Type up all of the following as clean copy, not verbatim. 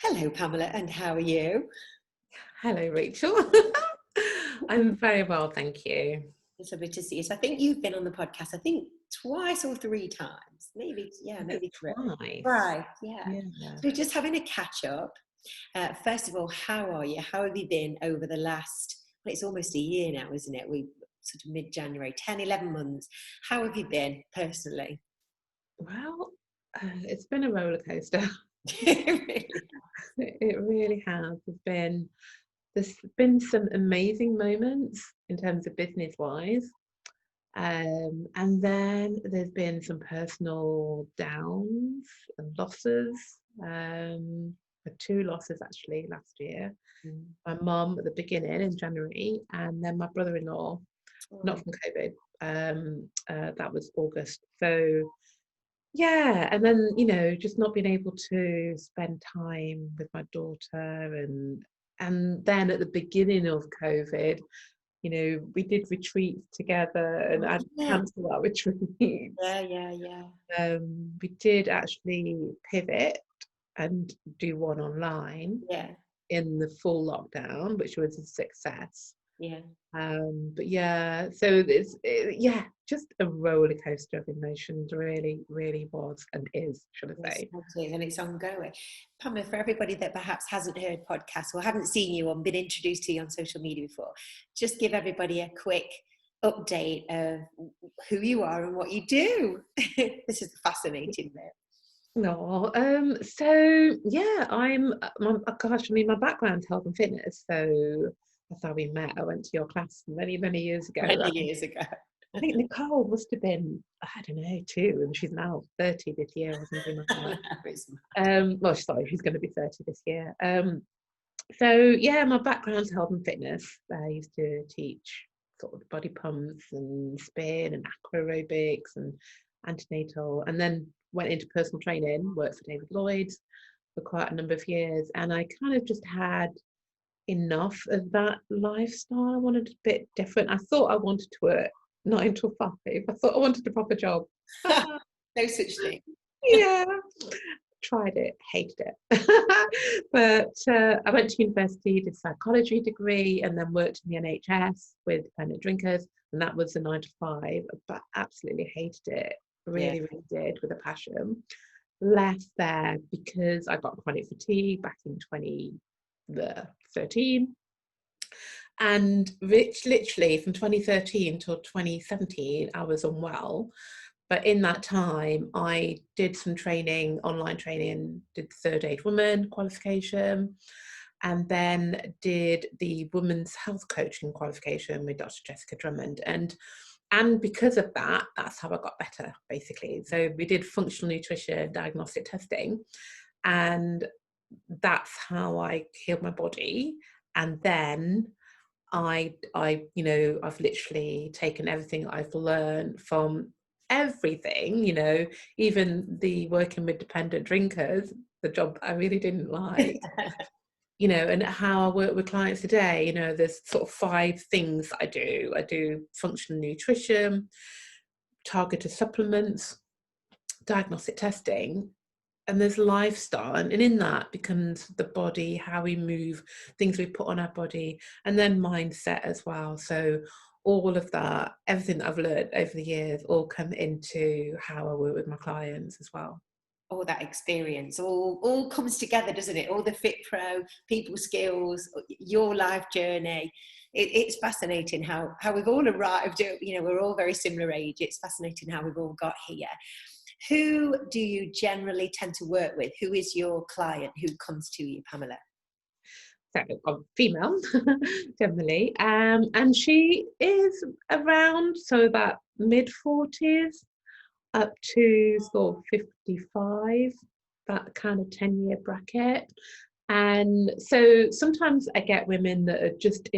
Hello, Pamela, and how are you? Hello, Rachel. I'm very well, thank you. It's lovely to see you. So I think you've been on the podcast, I think twice or three times, maybe, I think maybe three. twice. Right, yeah. Yeah. So we're just having a catch up. First of all, how are you? How have you been over the last, well, it's almost a year now, isn't it? We sort of mid-January, 10, 11 months. How have you been personally? Well, it's been a roller coaster. Really? It really has. There's been some amazing moments in terms of business wise. And then there's been some personal downs and losses. Had two losses actually last year. Mm. My mum at the beginning in January, and then my brother-in-law, not Oh, from COVID. That was August. So yeah, and then just not being able to spend time with my daughter, and then at the beginning of COVID, we did retreats together, and oh, I'd yeah. cancel our retreats. Yeah. We did actually pivot and do one online Yeah, in the full lockdown, which was a success. yeah. But yeah, so yeah, just a roller coaster of emotions, really, really was and is, should I Yes, say. absolutely, and it's ongoing. Pamela, for everybody that perhaps hasn't heard podcasts or haven't seen you or been introduced to you on social media before, just give everybody a quick update of who you are and what you do. This is fascinating bit. No, so yeah, gosh, I mean, my background's health and fitness, so that's how we met. I went to your class many, many years ago. Many years ago. I think Nicole must have been, I don't know, 2, and she's now 30 this year or something like that. Well, sorry, she's going to be 30 this year. So yeah, my background's health and fitness. I used to teach sort of body pumps and spin and aqua aerobics and antenatal, and then went into personal training, worked for David Lloyd for quite a number of years, and I kind of just had enough of that lifestyle. I wanted a bit different. I thought I wanted to work 9 to 5. I thought I wanted a proper job. No such thing. Yeah, tried it, hated it. But I went to university, did a psychology degree, and then worked in the NHS with dependent drinkers, and that was a 9 to 5. But absolutely hated it. Yeah. Really, really did, with a passion. Left there because I got chronic fatigue back in 2013. And literally from 2013 till 2017, I was unwell. But in that time, I did some training, online training, did the Third Aid Woman qualification, and then did the Women's Health Coaching qualification with Dr. Jessica Drummond. And because of that, that's how I got better, basically. So we did functional nutrition diagnostic testing, and that's how I healed my body. And then I've literally taken everything I've learned from everything, even the working with dependent drinkers, the job I really didn't like, and how I work with clients today. There's sort of 5 things I do. I do functional nutrition, targeted supplements, diagnostic testing, and there's lifestyle, and in that becomes the body, how we move, things we put on our body, and then mindset as well. So all of that, everything that I've learned over the years, all come into how I work with my clients as well. All that experience all comes together, doesn't it? All the Fit Pro, people skills, your life journey. It's fascinating how we've all arrived at, we're all very similar age. It's fascinating how we've all got here. Who do you generally tend to work with? Who is your client who comes to you, Pamela? So I'm female, generally, and she is around, so about mid-40s up to sort of 55, that kind of 10-year bracket. And so sometimes I get women that are just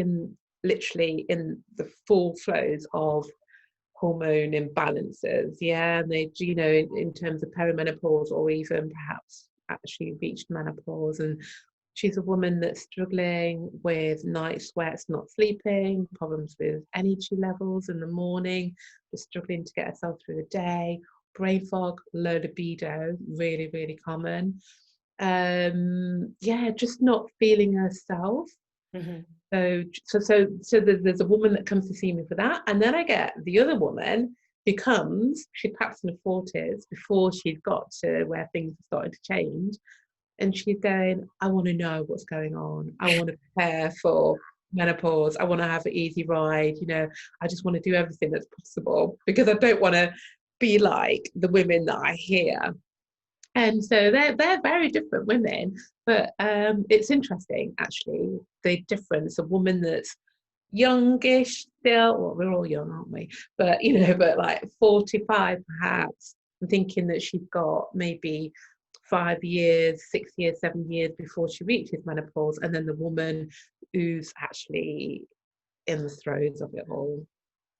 literally in the full flows of hormone imbalances, yeah, and they, in terms of perimenopause, or even perhaps actually reached menopause. And she's a woman that's struggling with night sweats, not sleeping, problems with energy levels in the morning, just struggling to get herself through the day, brain fog, low libido, really, really common. just not feeling herself. Mm-hmm. So there's a woman that comes to see me for that, and then I get the other woman who comes. She's perhaps in her 40s before she's got to where things are starting to change, and she's going, I want to know what's going on. I want to prepare for menopause. I want to have an easy ride. I just want to do everything that's possible because I don't want to be like the women that I hear. And so they're very different women, but it's interesting actually the difference. A woman that's youngish still, well, we're all young, aren't we? But but like 45 perhaps, and thinking that she's got maybe 5 years, 6 years, 7 years before she reaches menopause, and then the woman who's actually in the throes of it all.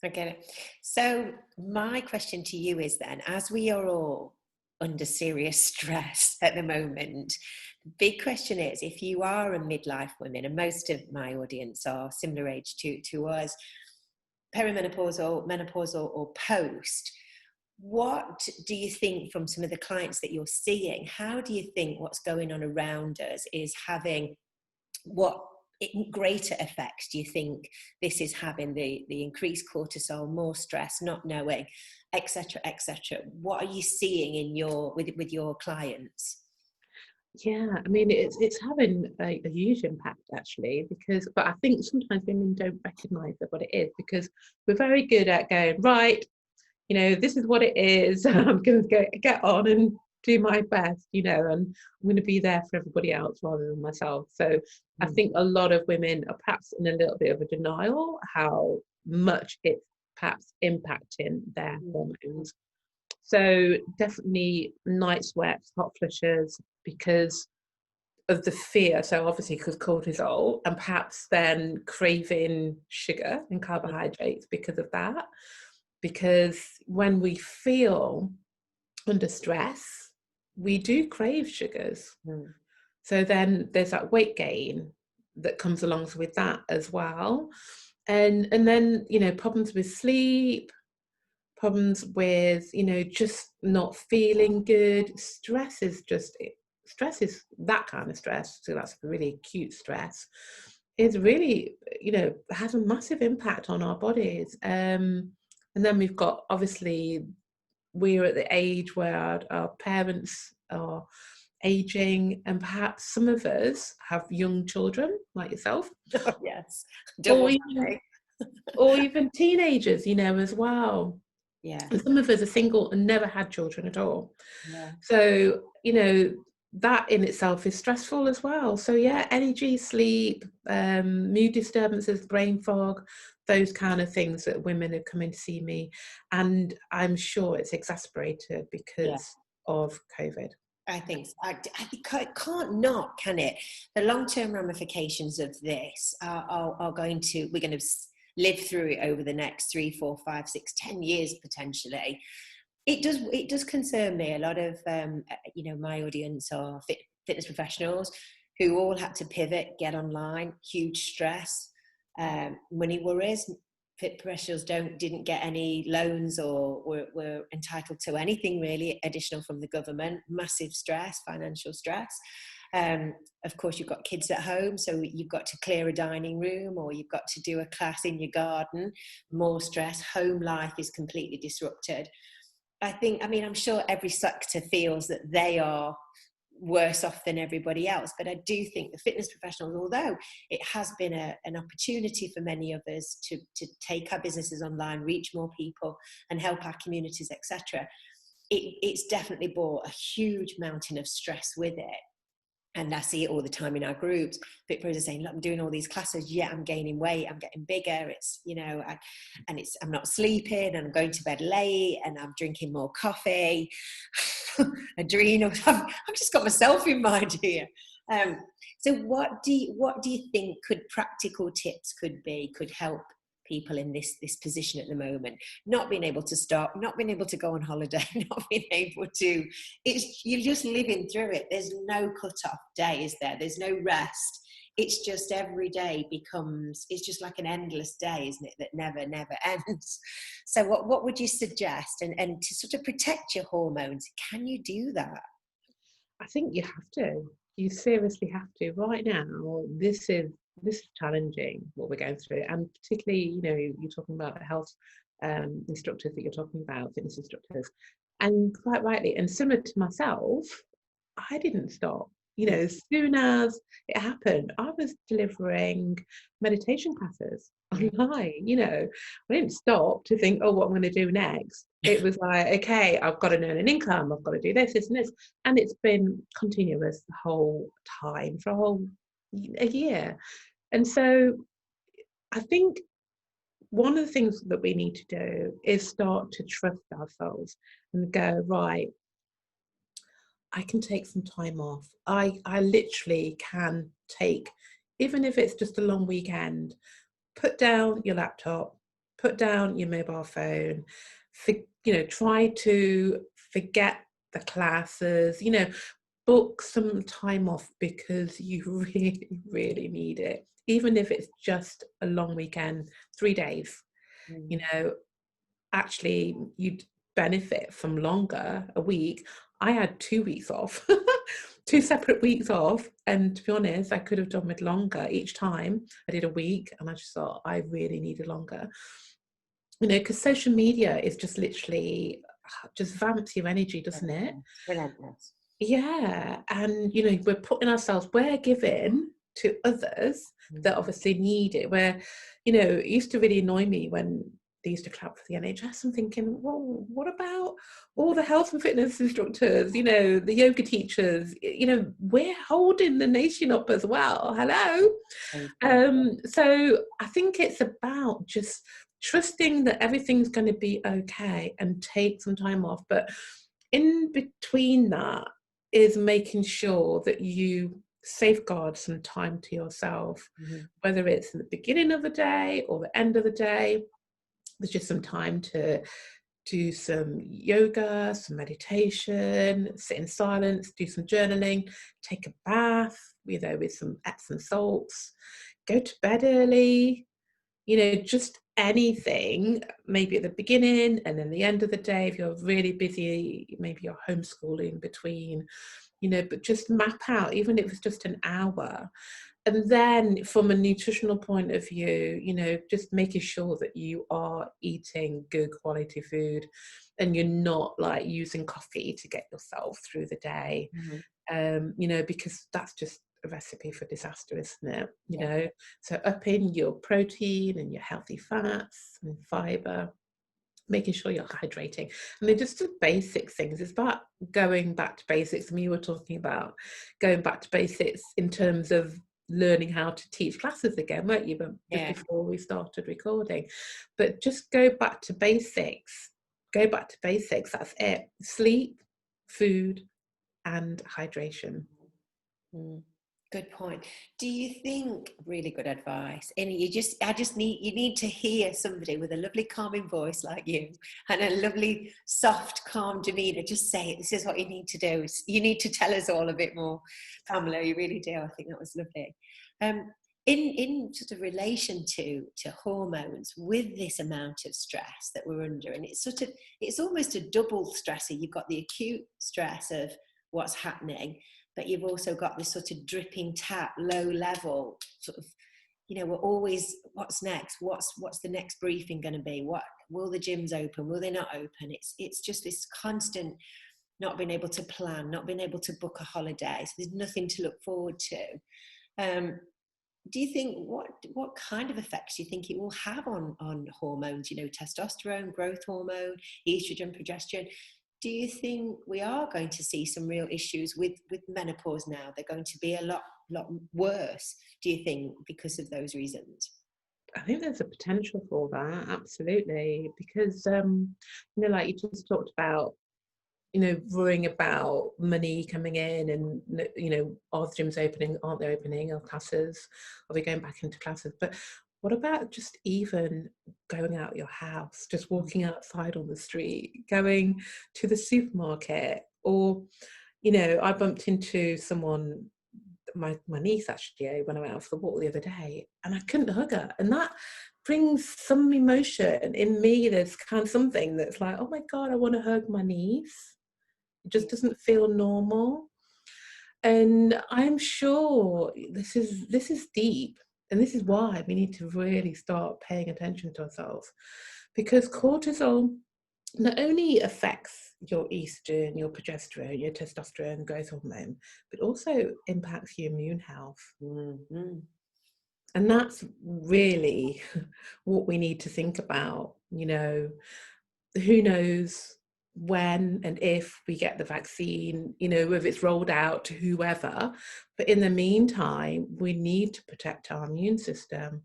I get it. So my question to you is then, as we are all under serious stress at the moment, the big question is, if you are a midlife woman, and most of my audience are similar age to us, perimenopausal, menopausal or post, what do you think from some of the clients that you're seeing, how do you think what's going on around us is having what greater effects do you think this is having, the increased cortisol, more stress, not knowing, etc., etc.? What are you seeing in with your clients? Yeah, I mean it's having a huge impact actually, but I think sometimes women don't recognise what it is, because we're very good at going, right, this is what it is. I'm going to get on and do my best, and I'm going to be there for everybody else rather than myself. So I think a lot of women are perhaps in a little bit of a denial how much it's perhaps impacting their hormones. So definitely night sweats, hot flushes, because of the fear. So obviously because cortisol, and perhaps then craving sugar and carbohydrates because of that. Because when we feel under stress, we do crave sugars. So then there's that weight gain that comes along with that as well. And then, problems with sleep, problems with, just not feeling good. Stress is that kind of stress. So that's really acute stress. Is really, has a massive impact on our bodies. And then we've got, obviously, we're at the age where our parents are aging, and perhaps some of us have young children like yourself. Oh, yes. Or even teenagers, as well. Yeah. And some of us are single and never had children at all. Yeah. So, that in itself is stressful as well. So yeah, energy, sleep, mood disturbances, brain fog, those kind of things that women are coming to see me. And I'm sure it's exacerbated because of COVID. I think so. It can't not, can it? The long-term ramifications of this are going to, we're going to live through it over the next 3, 4, 5, 6, 10 years potentially. It does concern me. A lot of my audience are fitness professionals who all had to pivot, get online, huge stress, money worries. Fit professionals didn't get any loans or were entitled to anything really additional from the government. Massive stress, financial stress. Of course, you've got kids at home, so you've got to clear a dining room, or you've got to do a class in your garden. More stress. Home life is completely disrupted. I'm sure every sector feels that they are worse off than everybody else, but I do think the fitness professionals, although it has been an opportunity for many of us to take our businesses online, reach more people and help our communities, etc., it's definitely brought a huge mountain of stress with it. And I see it all the time in our groups. Fit pros are saying, look, I'm doing all these classes, yet I'm gaining weight, I'm getting bigger, I'm not sleeping, and I'm going to bed late, and I'm drinking more coffee. Adrenal. I've just got myself in mind here. So what do you think practical tips could help people in this position at the moment? Not being able to stop, not being able to go on holiday, not being able to, you're just living through it. There's no cut-off day, is there? There's no rest. It's just every day it's just like an endless day, isn't it? That never ends. So what would you suggest? And to sort of protect your hormones, can you do that? I think you have to. You seriously have to. Right now, this is challenging what we're going through, and particularly, you're talking about the health instructors that you're talking about, fitness instructors, and quite rightly, and similar to myself, I didn't stop. As soon as it happened, I was delivering meditation classes online. I didn't stop to think, oh, what I'm going to do next. It was like, okay, I've got to earn an income. I've got to do this, and this. And it's been continuous the whole time for a year. And so I think one of the things that we need to do is start to trust ourselves and go, right, I can take some time off. I literally can take, even if it's just a long weekend, put down your laptop, put down your mobile phone, try to forget the classes, book some time off because you really, really need it. Even if it's just a long weekend, 3 days, actually you'd benefit from longer, a week. I had 2 weeks off, 2 separate weeks off. And to be honest, I could have done with longer each time. I did a week and I just thought I really needed longer. Because social media is just literally just vamps your energy, doesn't it? Relentless. Yeah. And, we're giving to others that obviously need it. Where, it used to really annoy me when they used to clap for the NHS. I'm thinking, well, what about all the health and fitness instructors, the yoga teachers? We're holding the nation up as well. Hello. So I think it's about just trusting that everything's going to be okay and take some time off. But in between that is making sure that you safeguard some time to yourself, whether it's at the beginning of the day or the end of the day. There's just some time to do some yoga, some meditation, sit in silence, do some journaling, take a bath, with some Epsom salts, go to bed early, just anything, maybe at the beginning and then the end of the day. If you're really busy, maybe you're homeschooling between, but just map out, even if it's just an hour. And then from a nutritional point of view, just making sure that you are eating good quality food and you're not like using coffee to get yourself through the day, because that's just a recipe for disaster, isn't it? So upping your protein and your healthy fats and fiber, making sure you're hydrating. And they're just the basic things. It's about going back to basics. I mean, you were talking about going back to basics in terms of learning how to teach classes again, weren't you? But just before we started recording. But just go back to basics. That's it. Sleep, food, and hydration. Good point. Do you think, really good advice, and you need to hear somebody with a lovely calming voice like you and a lovely soft calm demeanor just say it. This is what you need to do. You need to tell us all a bit more, Pamela. You really do. I think that was lovely. In sort of relation to hormones, with this amount of stress that we're under, and it's almost a double stressor. You've got the acute stress of what's happening, but you've also got this sort of dripping tap, low level sort of, we're always, what's next? What's the next briefing going to be? What will the gyms open? Will they not open? It's just this constant not being able to plan, not being able to book a holiday. So there's nothing to look forward to. Do you think, what kind of effects do you think it will have on hormones? Testosterone, growth hormone, estrogen, progesterone. Do you think we are going to see some real issues with menopause now? They're going to be a lot worse, do you think, because of those reasons? I think there's a potential for that, absolutely, because like you just talked about, worrying about money coming in and, are the gyms opening, aren't they opening, are classes, are we going back into classes? But what about just even going out your house, just walking outside on the street, going to the supermarket? Or, I bumped into someone, my niece actually, when I went out for the walk the other day, and I couldn't hug her. And that brings some emotion in me. There's kind of something that's like, oh my God, I want to hug my niece. It just doesn't feel normal. And I'm sure this is deep, and this is why we need to really start paying attention to ourselves, because cortisol not only affects your estrogen, your progesterone, your testosterone, growth hormone, but also impacts your immune health. Mm-hmm. And that's really what we need to think about. You know, who knows when and if we get the vaccine, you know, if it's rolled out to whoever. But in the meantime, we need to protect our immune system.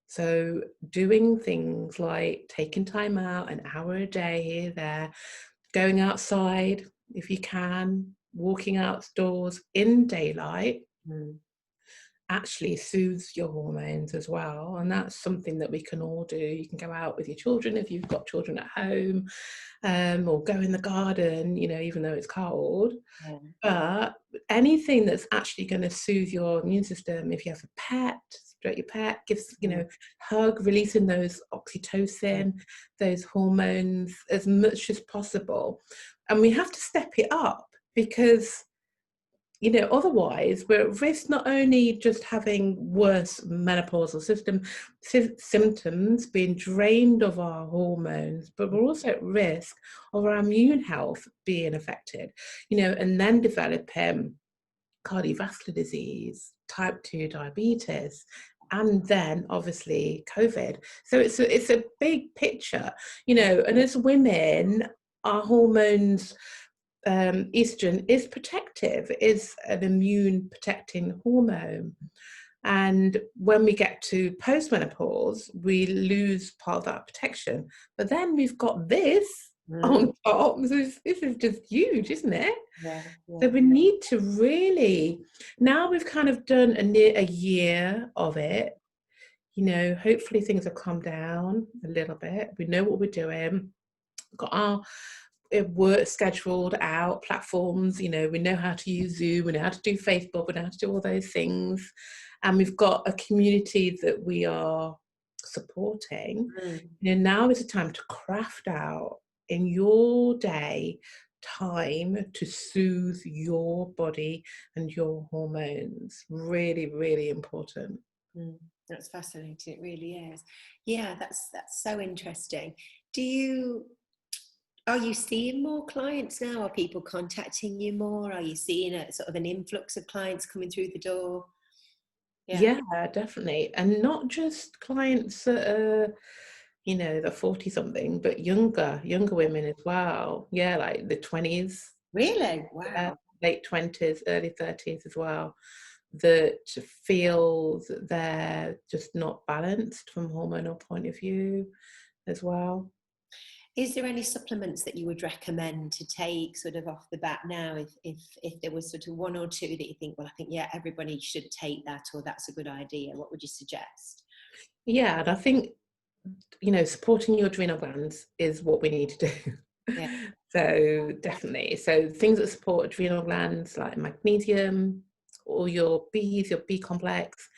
So doing things like taking time out, an hour a day here, there, going outside if you can, walking outdoors in daylight, actually soothes your hormones as well. And that's something that we can all do. You can go out with your children if you've got children at home, or go in the garden, you know, even though it's cold. Yeah. But anything that's actually going to soothe your immune system, if you have a pet, stroke your pet, gives, you know, hug, releasing those oxytocin, those hormones as much as possible. And we have to step it up, because you know, otherwise we're at risk not only just having worse menopausal symptoms, being drained of our hormones, but we're also at risk of our immune health being affected, you know, and then developing cardiovascular disease, type 2 diabetes, and then obviously COVID. So it's a big picture, you know, and as women, our hormones, estrogen is protective, is an immune protecting hormone. And when we get to postmenopause, we lose part of that protection. But then we've got this on top. This is just huge, isn't it? Yeah. So we need to really, now we've kind of done a year of it, you know, hopefully things have calmed down a little bit. We know what we're doing. We've got our work scheduled out, platforms, you know, we know how to use Zoom, we know how to do Facebook, we know how to do all those things. And we've got a community that we are supporting. You know, now is the time to craft out in your day time to soothe your body and your hormones. Really, really important. That's fascinating. It really is. Yeah, that's so interesting. Are you seeing more clients now? Are people contacting you more? Are you seeing a sort of an influx of clients coming through the door? Yeah, definitely. And not just clients that are, you know, the 40 something, but younger women as well. Yeah, like the 20s. Really? Wow. Late 20s, early 30s as well, that feel that they're just not balanced from hormonal point of view as well. Is there any supplements that you would recommend to take sort of off the bat now, if there was sort of one or two that you think, well, I think, yeah, everybody should take that, or that's a good idea? What would you suggest? Yeah, and I think, you know, supporting your adrenal glands is what we need to do. Yeah. So definitely. So things that support adrenal glands like magnesium, or your B's, your B complex,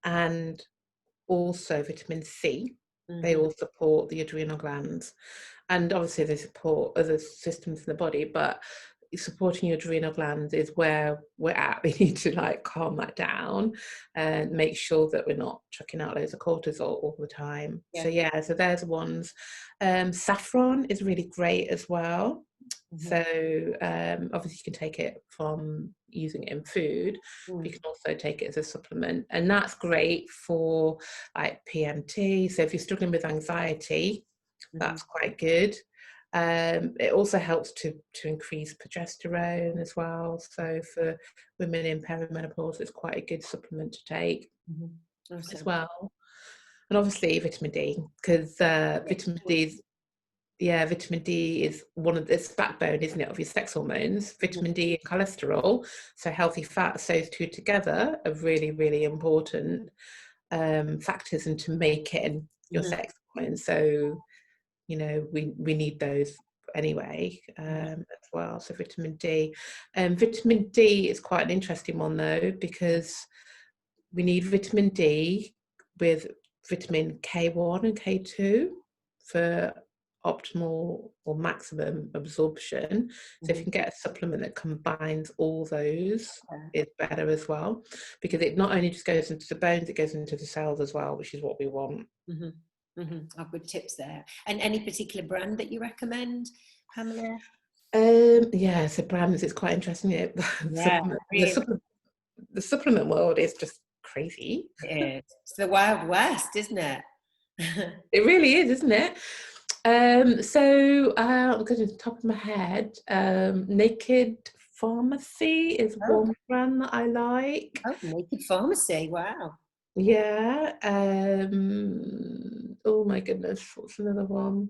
and also vitamin C. They all support the adrenal glands. And obviously they support other systems in the body, but supporting your adrenal glands is where we're at. We need to like calm that down and make sure that we're not chucking out loads of cortisol all the time. So so there's the ones. Saffron is really great as well. So obviously you can take it from using it in food, but you can also take it as a supplement, and that's great for like PMT. So if you're struggling with anxiety, that's quite good. It also helps to increase progesterone as well. So for women in perimenopause, it's quite a good supplement to take as well. And obviously vitamin D, because vitamin D is one of this backbone, isn't it, of your sex hormones. Vitamin D and cholesterol, so healthy fats, those two together are really, really important factors into making your sex hormones. So, you know, we need those anyway as well. So vitamin D. Vitamin D is quite an interesting one though, because we need vitamin D with vitamin K1 and K2 for optimal or maximum absorption. So if you can get a supplement that combines all those, it's better as well, because it not only just goes into the bones, it goes into the cells as well, which is what we want. Oh, good tips there. And any particular brand that you recommend, Pamela? Yeah, so brands, it's quite interesting. Yeah, The supplement world is just crazy. It's the Wild West, isn't it? It really is, isn't it? So I'm going to the top of my head. Naked Pharmacy is one brand that I like. Oh, Naked Pharmacy, wow. Yeah. Oh my goodness, what's another one?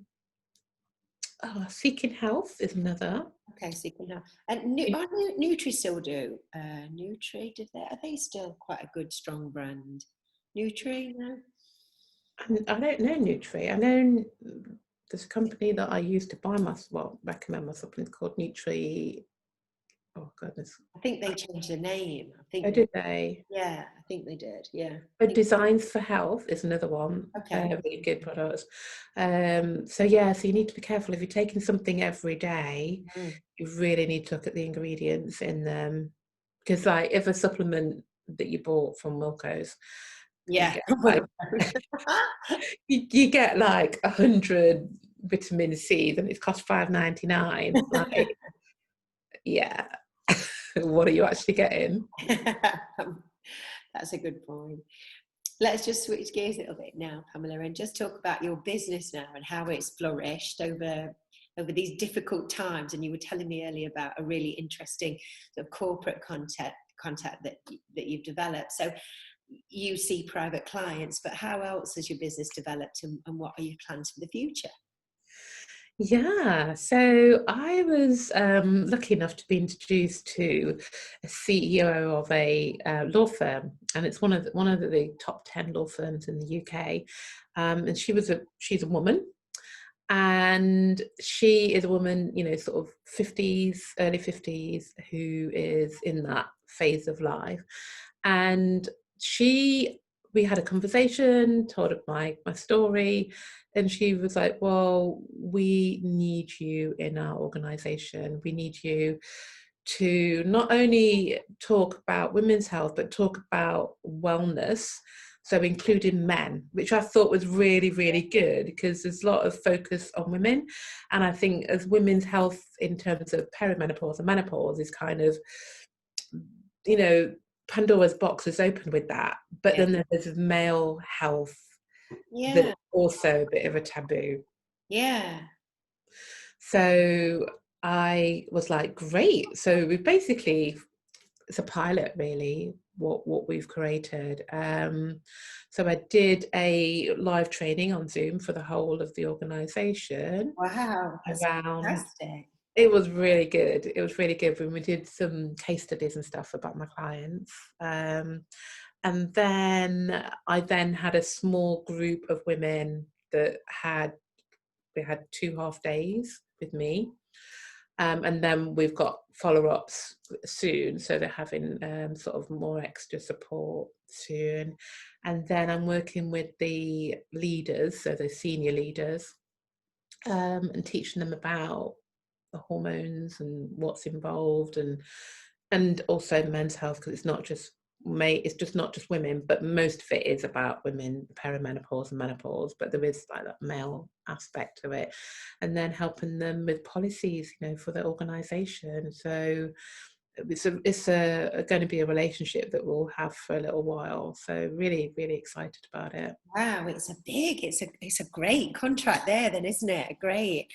Oh, Seeking Health is another. Okay, Seeking Health. And Nutri still do. Nutri, are they still quite a good, strong brand? Nutri, no? I don't know Nutri. I know there's a company that I use to buy recommend my supplements called Nutri. Oh goodness. I think they changed the name. Did they? Yeah, I think they did. Yeah. Designs for Health is another one. Okay. Really good products. So you need to be careful if you're taking something every day. You really need to look at the ingredients in them, because like if a supplement that you bought from Wilco's, yeah, you get like 100 vitamin C and it's cost $5.99. Like, yeah. What are you actually getting? That's a good point. Let's just switch gears a little bit now, Pamela, and just talk about your business now and how it's flourished over these difficult times. And you were telling me earlier about a really interesting sort of corporate contact that you've developed. So you see private clients, but how else has your business developed, and what are your plans for the future? Yeah, so I was lucky enough to be introduced to a CEO of a law firm, and it's one of the top 10 law firms in the UK. And she's a woman, and she is a woman, sort of 50s, early 50s, who is in that phase of life. And we had a conversation, told her my story, and she was like, well, we need you in our organization. We need you to not only talk about women's health, but talk about wellness. So including men, which I thought was really, really good, because there's a lot of focus on women. And I think as women's health in terms of perimenopause and menopause is kind of, Pandora's box is open with that. But then there's male health that's also a bit of a taboo. Yeah. So I was like, great. So we basically, it's a pilot really, what we've created. So I did a live training on Zoom for the whole of the organization. Wow, that's fantastic. It was really good. It was really good when we did some case studies and stuff about my clients. And then I had a small group of women that we had 2 half days with me. And then we've got follow-ups soon, so they're having sort of more extra support soon. And then I'm working with the leaders, so the senior leaders, and teaching them about the hormones and what's involved, and also men's health, because it's just not just women, but most of it is about women, perimenopause and menopause, but there is like that male aspect to it. And then helping them with policies, for the organization. So it's going to be a relationship that we'll have for a little while. So really, really excited about it. Wow, it's a great contract there then, isn't it? Great.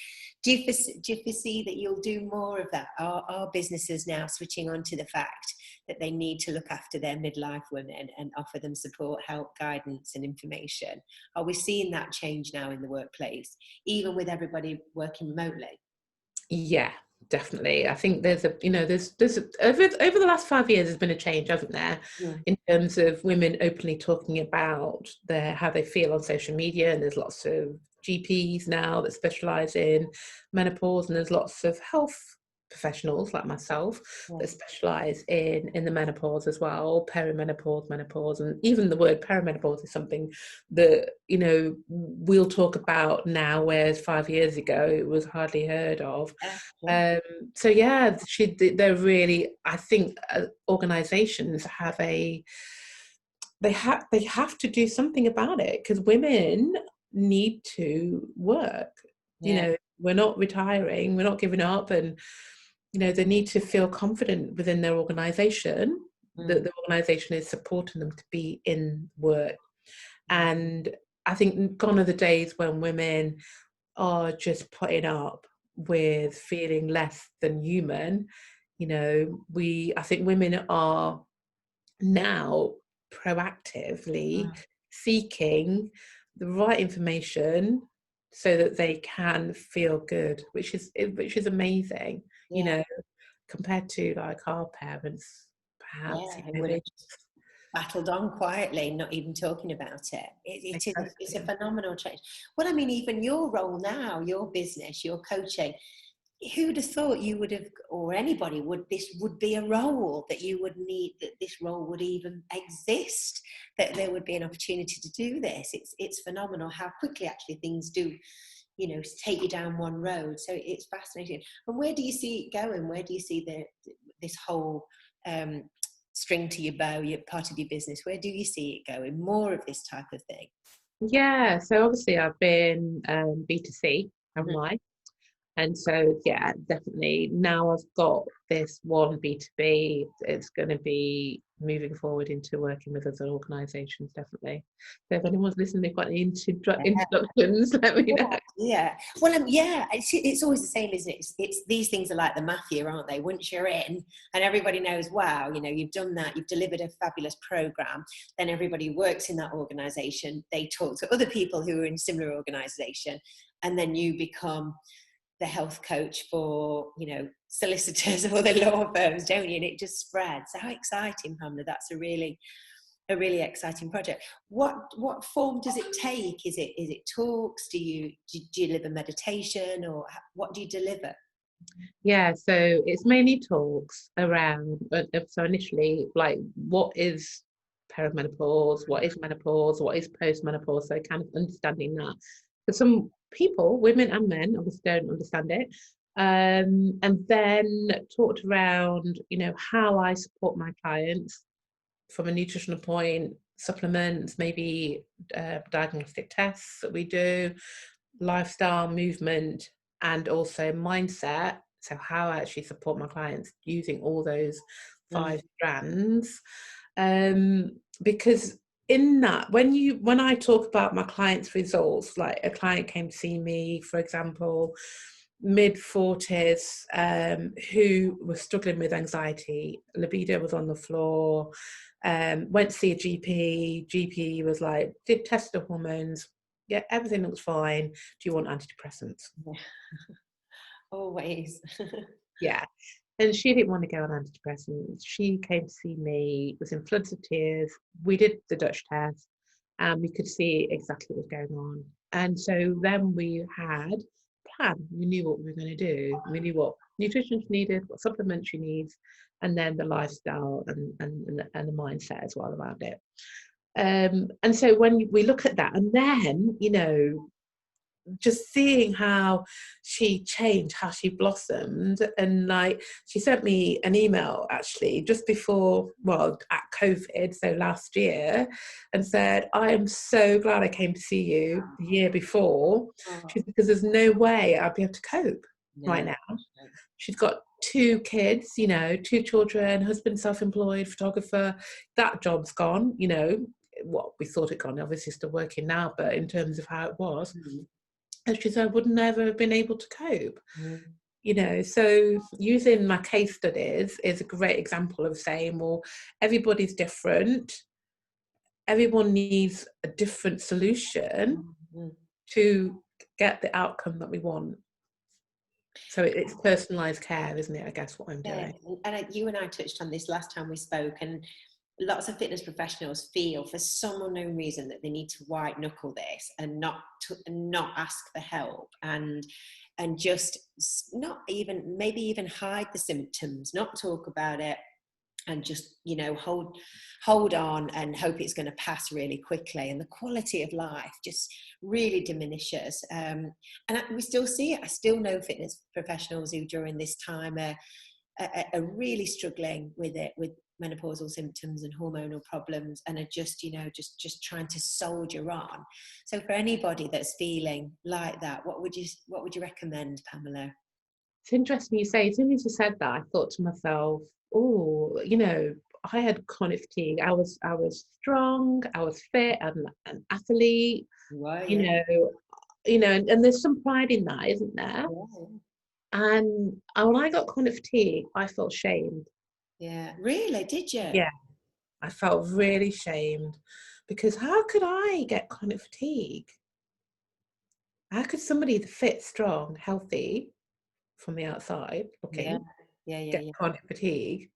Do you foresee that you'll do more of that? Are businesses now switching on to the fact that they need to look after their midlife women and offer them support, help, guidance and information? Are we seeing that change now in the workplace, even with everybody working remotely? Yeah, definitely. I think there's over the last 5 years, there's been a change, hasn't there, in terms of women openly talking about how they feel on social media. And there's lots of GPs now that specialize in menopause, and there's lots of health professionals like myself Yeah. that specialize in the menopause as well, perimenopause, menopause, and even the word perimenopause is something that, you know, we'll talk about now, whereas 5 years ago it was hardly heard of. Yeah. So yeah, they're really, I think organizations have they have to do something about it, because women need to work. You Yeah. know, we're not retiring, we're not giving up, and you know, they need to feel confident within their organization that the organization is supporting them to be in work. And I think gone are the days when women are just putting up with feeling less than human. You know, I think women are now proactively seeking the right information so that they can feel good, which is amazing, you Yeah. know, compared to like our parents, perhaps, Yeah. you It know, would have they just battled on quietly, not even talking about it. It's a exactly. phenomenal change. Well, I mean, even your role now, your business, your coaching, who'd have thought you would have, or anybody would, this would be a role that you would need, that this role would even exist, that there would be an opportunity to do this. It's phenomenal how quickly actually things do, you know, take you down one road. So it's fascinating. And where do you see it going? Where do you see this whole string to your bow, your part of your business? Where do you see it going? More of this type of thing? Yeah, so obviously I've been B2C, haven't I? And so, yeah, definitely. Now I've got this one B2B, it's going to be moving forward into working with other organisations, definitely. So if anyone's listening, they've got any introductions, let me know. Yeah. Well, yeah, it's always the same, isn't it? It's these things are like the mafia, aren't they? Once you're in and everybody knows, wow, you know, you've done that, you've delivered a fabulous program, then everybody who works in that organisation, they talk to other people who are in similar organisation, and then you become the health coach for, you know, solicitors or the law firms, don't you? And it just spreads. How exciting, Pamela. That's a really exciting project. What form does it take? Is it talks? Do you deliver meditation, or what do you deliver? Yeah, so it's mainly talks around, so initially, like, what is perimenopause, what is menopause, what is postmenopause, so kind of understanding that. For some people, women and men, obviously don't understand it. And then talked around, you know, how I support my clients from a nutritional point, supplements, maybe diagnostic tests that we do, lifestyle, movement, and also mindset. So how I actually support my clients using all those 5 strands. Because in that, when I talk about my clients' results, like a client came to see me, for example, mid-40s, who was struggling with anxiety, libido was on the floor, went to see a GP was like, did test the hormones, yeah, everything looks fine. Do you want antidepressants? Yeah. Always. Yeah. And she didn't want to go on antidepressants. She came to see me, was in floods of tears. We did the Dutch test and we could see exactly what was going on. And so then we had a plan. We knew what we were going to do. We knew what nutrition she needed, what supplements she needs, and then the lifestyle and the mindset as well around it. And so when we look at that, and then, you know, just seeing how she changed, how she blossomed. And like, she sent me an email actually just before, well, at COVID, so last year, and said, I am so glad I came to see you the year before. She said, because there's no way I'd be able to cope right No. now. She's got 2 kids, you know, 2 children, husband self-employed, photographer. That job's gone, you know, what we thought it gone, obviously still working now, but in terms of how it was. And she said, I would never have been able to cope. You know, so using my case studies is a great example of saying, well, everybody's different. Everyone needs a different solution to get the outcome that we want. So it's personalised care, isn't it? I guess what I'm Yeah, doing. and you and I touched on this last time we spoke, and lots of fitness professionals feel for some unknown reason that they need to white knuckle this and not ask for help, and just not even, maybe even hide the symptoms, not talk about it, and just, you know, hold on and hope it's going to pass really quickly, and the quality of life just really diminishes. And we still see it. I still know fitness professionals who during this time are really struggling with it, with menopausal symptoms and hormonal problems, and are just, you know, just trying to soldier on. So for anybody that's feeling like that, what would you recommend, Pamela? It's interesting you say, as soon as you said that, I thought to myself, oh, you know, I had chronic fatigue. I was strong, I was fit, I'm an athlete, Well, you yeah. know, and there's some pride in that, isn't there? Yeah. And when I got chronic fatigue, I felt shamed. Yeah. Really? Did you? Yeah, I felt really shamed, because how could I get chronic fatigue? How could somebody fit, strong, healthy from the outside Yeah. looking Yeah. Yeah. get Yeah. chronic fatigue?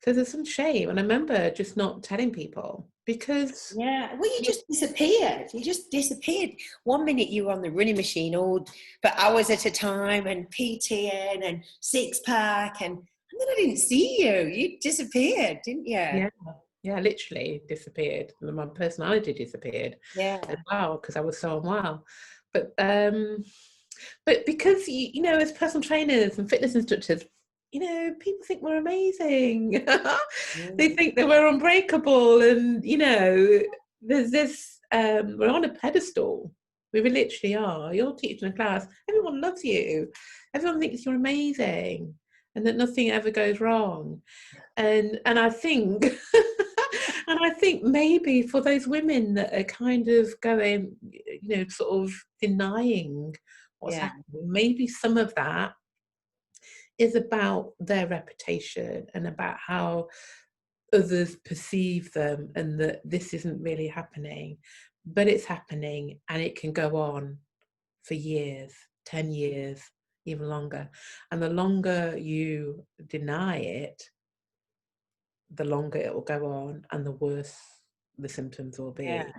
So there's some shame. And I remember just not telling people, because Yeah, well, you just disappeared. You just disappeared. One minute you were on the running machine all for hours at a time, and PTing and six pack, and then I didn't see you. You disappeared, didn't you? yeah, yeah, literally disappeared. My personality disappeared as Yeah, well, because I was so unwell. But because you know, as personal trainers and fitness instructors, you know, people think we're amazing. They mm, think that we're unbreakable, and you know, there's this. We're on a pedestal. We literally are. You're teaching a class. Everyone loves you. Everyone thinks you're amazing, and that nothing ever goes wrong. And I think and I think maybe for those women that are kind of going, you know, sort of denying what's yeah, happening, maybe some of that is about their reputation and about how others perceive them, and that this isn't really happening, but it's happening, and it can go on for years, 10 years, even longer. And the longer you deny it, the longer it will go on, and the worse the symptoms will yeah. be.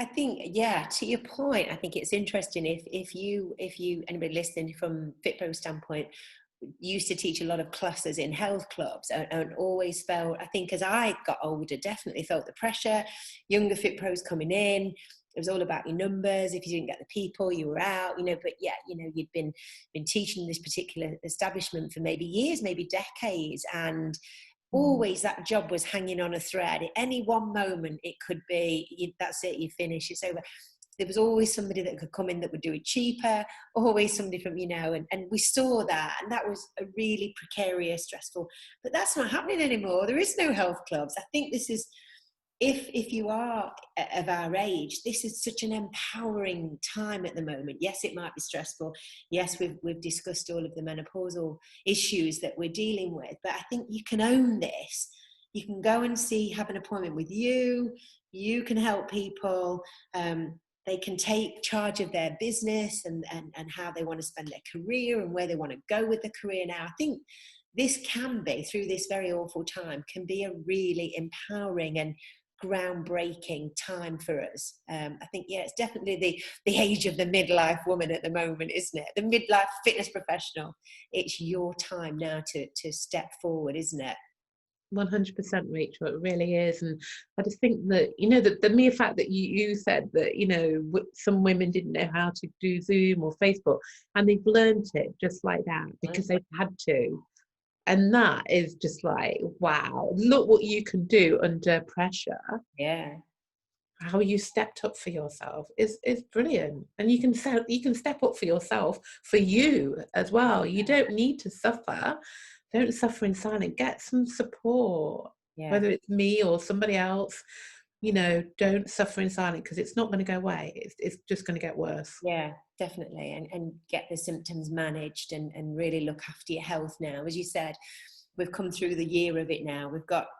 I think, yeah, to your point, I think it's interesting if you anybody listening from FitPro standpoint used to teach a lot of classes in health clubs, and always felt, I think as I got older, definitely felt the pressure. Younger fit pros coming in, it was all about your numbers. If you didn't get the people, you were out, you know. But yeah, you know, you'd been teaching this particular establishment for maybe years, maybe decades, and always that job was hanging on a thread. At any one moment it could be, that's it, you finish, it's over. There was always somebody that could come in that would do it cheaper, always somebody from, you know, and we saw that, and that was a really precarious, stressful. But that's not happening anymore. There is no health clubs. I think this is, if you are of our age, this is such an empowering time at the moment. Yes, it might be stressful. Yes, we've discussed all of the menopausal issues that we're dealing with, but I think you can own this. You can go and have an appointment with you. You can help people. They can take charge of their business, and how they want to spend their career and where they want to go with the career now. I think this can be, through this very awful time, can be a really empowering and groundbreaking time for us. I think, yeah, it's definitely the age of the midlife woman at the moment, isn't it? The midlife fitness professional. It's your time now to step forward, isn't it? 100%, Rachel, it really is. And I just think that, you know, the mere fact that you said that, you know, some women didn't know how to do Zoom or Facebook, and they've learned it just like that because they've had to. And that is just like, wow, look what you can do under pressure. Yeah. How you stepped up for yourself is brilliant. And you can step up for yourself, for you as well. You don't need to suffer. Don't suffer in silence. Get some support, Yeah. whether it's me or somebody else. You know, don't suffer in silence, because it's not going to go away. It's just going to get worse. Yeah, definitely. And get the symptoms managed, and really look after your health now. As you said, we've come through the year of it now.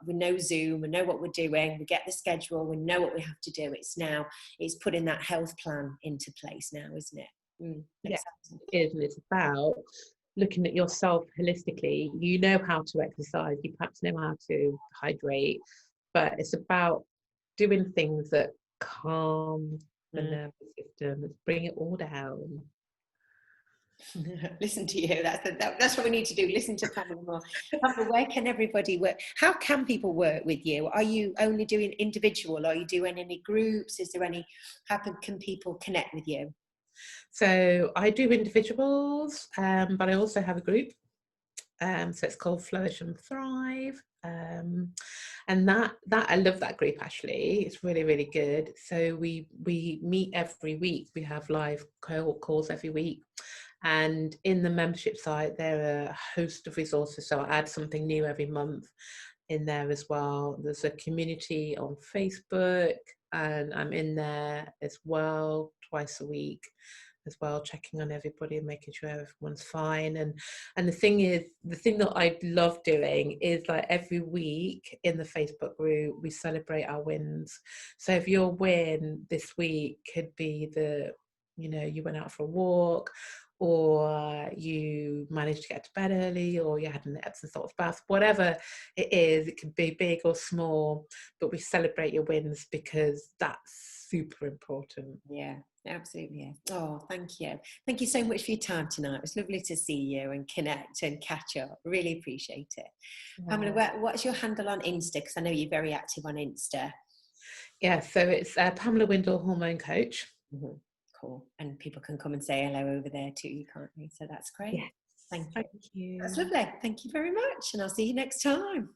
We know Zoom, we know what we're doing, we get the schedule, we know what we have to do. It's putting that health plan into place now, isn't it? Yeah, Exactly. it is. And it's about looking at yourself holistically. You know how to exercise, you perhaps know how to hydrate, but it's about doing things that calm the nervous system, bring it all down. Listen to you. That's what we need to do. Listen to Pamela more. Pamela, where can everybody work? How can people work with you? Are you only doing individual? Are you doing any groups? Is there any? How can people connect with you? So I do individuals, but I also have a group. So it's called Flourish and Thrive. And that I love that group, actually. It's really, really good. So we meet every week. We have live cohort calls every week. And in the membership site, there are a host of resources. So I add something new every month in there as well. There's a community on Facebook, and I'm in there as well twice a week as well, checking on everybody and making sure everyone's fine. And the thing that I love doing is, like, every week in the Facebook group, we celebrate our wins. So if your win this week could be you went out for a walk, or you managed to get to bed early, or you had an Epsom salts bath, whatever it is, it can be big or small, but we celebrate your wins because that's super important. Yeah, absolutely. Oh, thank you. Thank you so much for your time tonight. It was lovely to see you and connect and catch up. Really appreciate it. Pamela, what's your handle on Insta? Because I know you're very active on Insta. Yeah, so it's Pamela Windle, hormone coach. Mm-hmm. Cool. And people can come and say hello over there too, you can't they? So that's great. Yes. Thank you. Thank you. That's lovely. Thank you very much. And I'll see you next time.